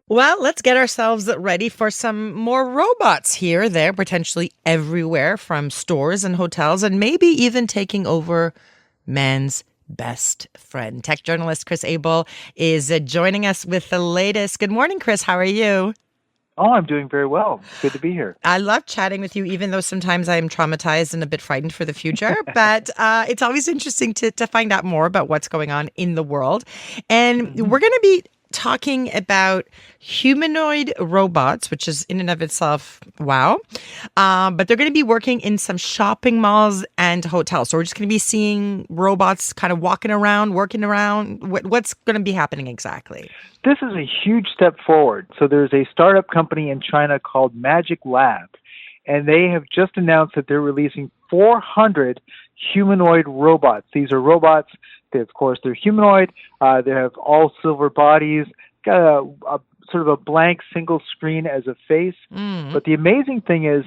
Well, let's get ourselves ready for some more robots here, there, potentially everywhere from stores and hotels, and maybe even taking over man's best friend. Tech journalist Chris Abel is joining us with the latest. Good morning, Chris. How are you? Oh, I'm doing very well. It's good to be here. I love chatting with you, even though sometimes I'm traumatized and a bit frightened for the future. But it's always interesting to find out more about what's going on in the world. And hmm we're going to be talking about humanoid robots, which is in and of itself, wow. But they're going to be working in some shopping malls and hotels. So we're just going to be seeing robots kind of walking around, working around. What's going to be happening exactly? This is a huge step forward. So there's a startup company in China called Magic Lab, and they have just announced that they're releasing 400 humanoid robots. These are robots. Of course, they're humanoid. They have all silver bodies, got a sort of a blank single screen as a face. Mm. But the amazing thing is,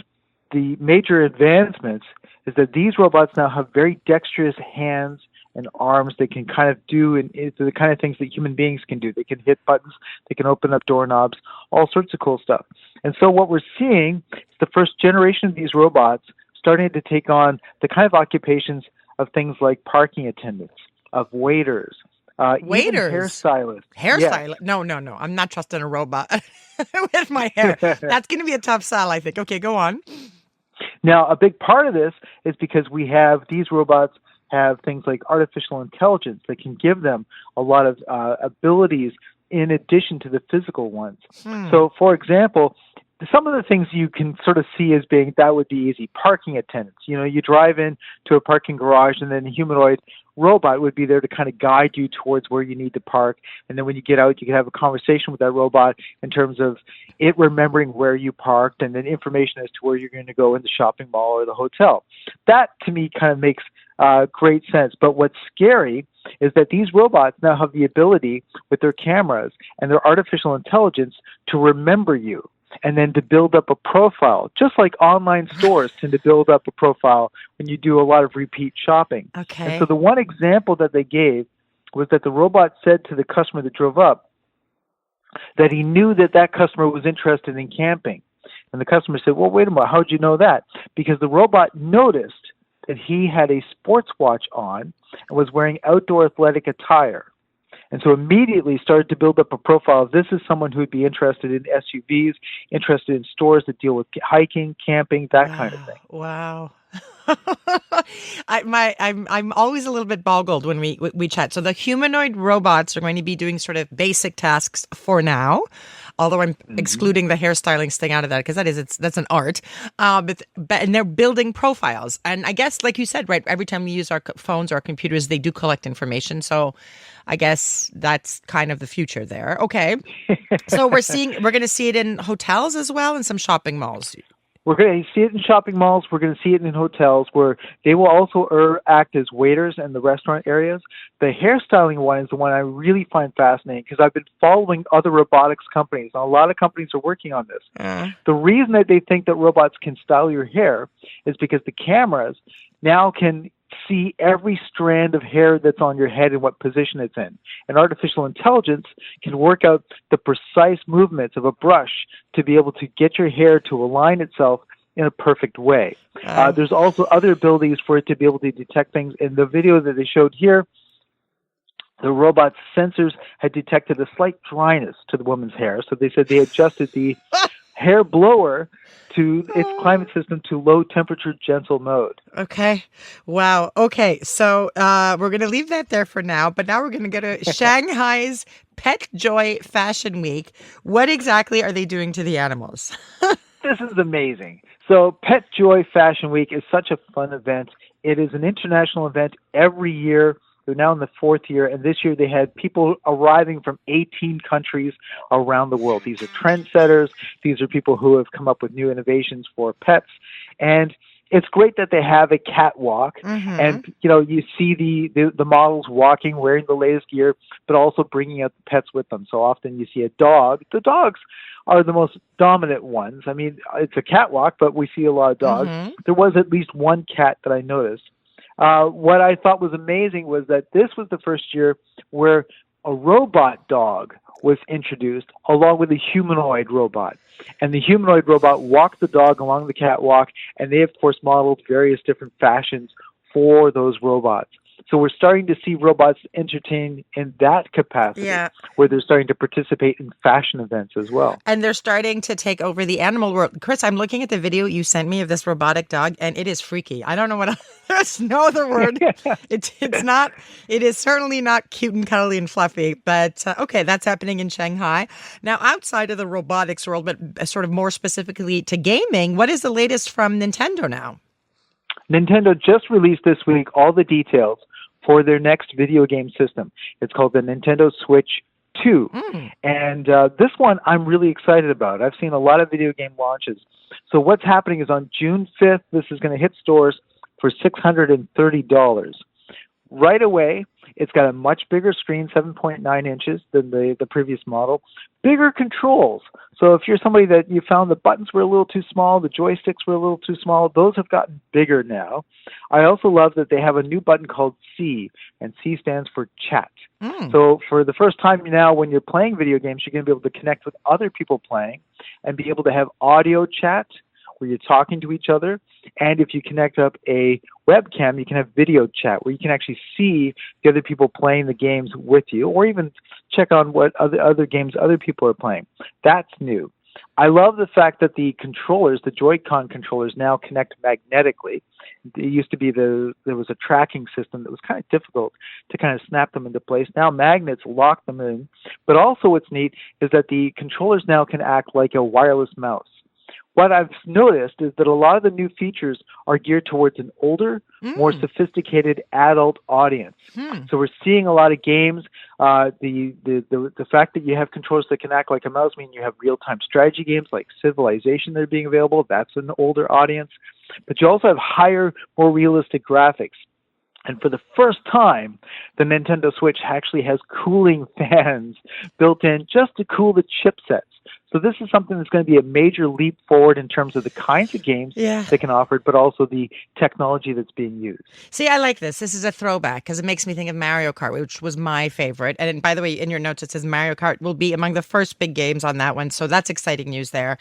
the major advancements is that these robots now have very dexterous hands and arms. They can kind of do and it's the kind of things that human beings can do. They can hit buttons, they can open up doorknobs, all sorts of cool stuff. And so what we're seeing is the first generation of these robots starting to take on the kind of occupations of things like parking attendants, of waiters, even Waiters. hairstylists. Yes. Hairstyle? No, no, no. I'm not trusting a robot with my hair. That's going to be a tough sell, I think. Okay, go on. Now, a big part of this is because we have these robots have things like artificial intelligence that can give them a lot of abilities in addition to the physical ones. Hmm. So, for example, some of the things you can sort of see as being that would be easy. Parking attendants. You know, you drive in to a parking garage and then a humanoid robot would be there to kind of guide you towards where you need to park. And then when you get out, you can have a conversation with that robot in terms of it remembering where you parked and then information as to where you're going to go in the shopping mall or the hotel. That to me kind of makes great sense. But what's scary is that these robots now have the ability with their cameras and their artificial intelligence to remember you and then to build up a profile, just like online stores tend to build up a profile when you do a lot of repeat shopping. And so Okay. the one example that they gave was that the robot said to the customer that drove up that he knew that that customer was interested in camping. And the customer said, well, wait a minute, how'd you know that? Because the robot noticed that he had a sports watch on and was wearing outdoor athletic attire. And so immediately started to build up a profile. This is someone who would be interested in SUVs, interested in stores that deal with hiking, camping, that kind of Wow. thing. Wow. I'm always a little bit boggled when we chat. So the humanoid robots are going to be doing sort of basic tasks for now, although I'm hmm excluding the hairstyling thing out of that because that's an art. But and they're building profiles, and I guess like you said, right? Every time we use our phones or our computers, they do collect information. So I guess that's kind of the future there. Okay, so we're going to see it in hotels as well and some shopping malls. We're going to see it in shopping malls. We're going to see it in hotels where they will also act as waiters in the restaurant areas. The hairstyling one is the one I really find fascinating because I've been following other robotics companies. And a lot of companies are working on this. Uh, The reason that they think that robots can style your hair is because the cameras now can see every strand of hair that's on your head and what position it's in. And artificial intelligence can work out the precise movements of a brush to be able to get your hair to align itself in a perfect way. uh, There's also other abilities for it to be able to detect things. In the video that they showed here, the robot's sensors had detected a slight dryness to the woman's hair. So they said they adjusted the hair blower to its climate system to low temperature gentle mode. Okay. Wow. Okay. So we're going to leave that there for now, but now we're going to go to Shanghai's Pet Joy Fashion Week. What exactly are they doing to the animals? This is amazing. So Pet Joy Fashion Week is such a fun event. It is an international event every year. They're now in the fourth year, and this year they had people arriving from 18 countries around the world. These are trendsetters. These are people who have come up with new innovations for pets. And it's great that they have a catwalk, Mm-hmm. and you see the models walking, wearing the latest gear, but also bringing out the pets with them. So often you see a dog. The dogs are the most dominant ones. I mean, it's a catwalk, but we see a lot of dogs. Mm-hmm. There was at least one cat that I noticed. What I thought was amazing was that this was the first year where a robot dog was introduced, along with a humanoid robot. And the humanoid robot walked the dog along the catwalk, and they, of course, modeled various different fashions for those robots. So we're starting to see robots entertain in that capacity, Yeah. where they're starting to participate in fashion events as well. And they're starting to take over the animal world. Chris, I'm looking at the video you sent me of this robotic dog, and it is freaky. I don't know what there's no other word. It's not. It is certainly not cute and cuddly and fluffy. But okay, that's happening in Shanghai. Now, outside of the robotics world, but sort of more specifically to gaming, what is the latest from Nintendo now? Nintendo just released this week all the details for their next video game system. It's called the Nintendo Switch 2. And this one I'm really excited about. I've seen a lot of video game launches. So what's happening is on June 5th, this is going to hit stores for $630. Right away, it's got a much bigger screen, 7.9 inches than the previous model. Bigger controls. So if you're somebody that you found the buttons were a little too small, the joysticks were a little too small, those have gotten bigger now. I also love that they have a new button called C, and C stands for chat. So for the first time now, when you're playing video games, you're going to be able to connect with other people playing and be able to have audio chat where you're talking to each other. And if you connect up a webcam, you can have video chat where you can actually see the other people playing the games with you, or even check on what other games other people are playing. That's new. I love the fact that the controllers, the Joy-Con controllers, now connect magnetically. It used to be there was a tracking system that was kind of difficult to kind of snap them into place. Now magnets lock them in. But also what's neat is that the controllers now can act like a wireless mouse. What I've noticed is that a lot of the new features are geared towards an older, more sophisticated adult audience. So we're seeing a lot of games. The fact that you have controllers that can act like a mouse means you have real-time strategy games like Civilization that are being available. That's an older audience. But you also have higher, more realistic graphics. And for the first time, the Nintendo Switch actually has cooling fans built in just to cool the chipsets. So this is something that's going to be a major leap forward in terms of the kinds of games they can offer, but also the technology that's being used. See, I like this. This is a throwback because it makes me think of Mario Kart, which was my favorite. And by the way, in your notes, it says Mario Kart will be among the first big games on that one. So that's exciting news there.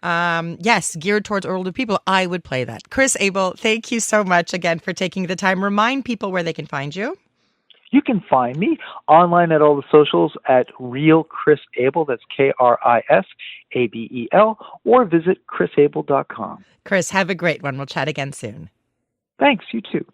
Yes, geared towards older people. I would play that. Chris Abel, thank you so much again for taking the time. Remind people where they can find you. You can find me online at all the socials at Real Chris Abel, that's KrisAbel, or visit chrisabel.com. Chris, have a great one. We'll chat again soon. Thanks, you too.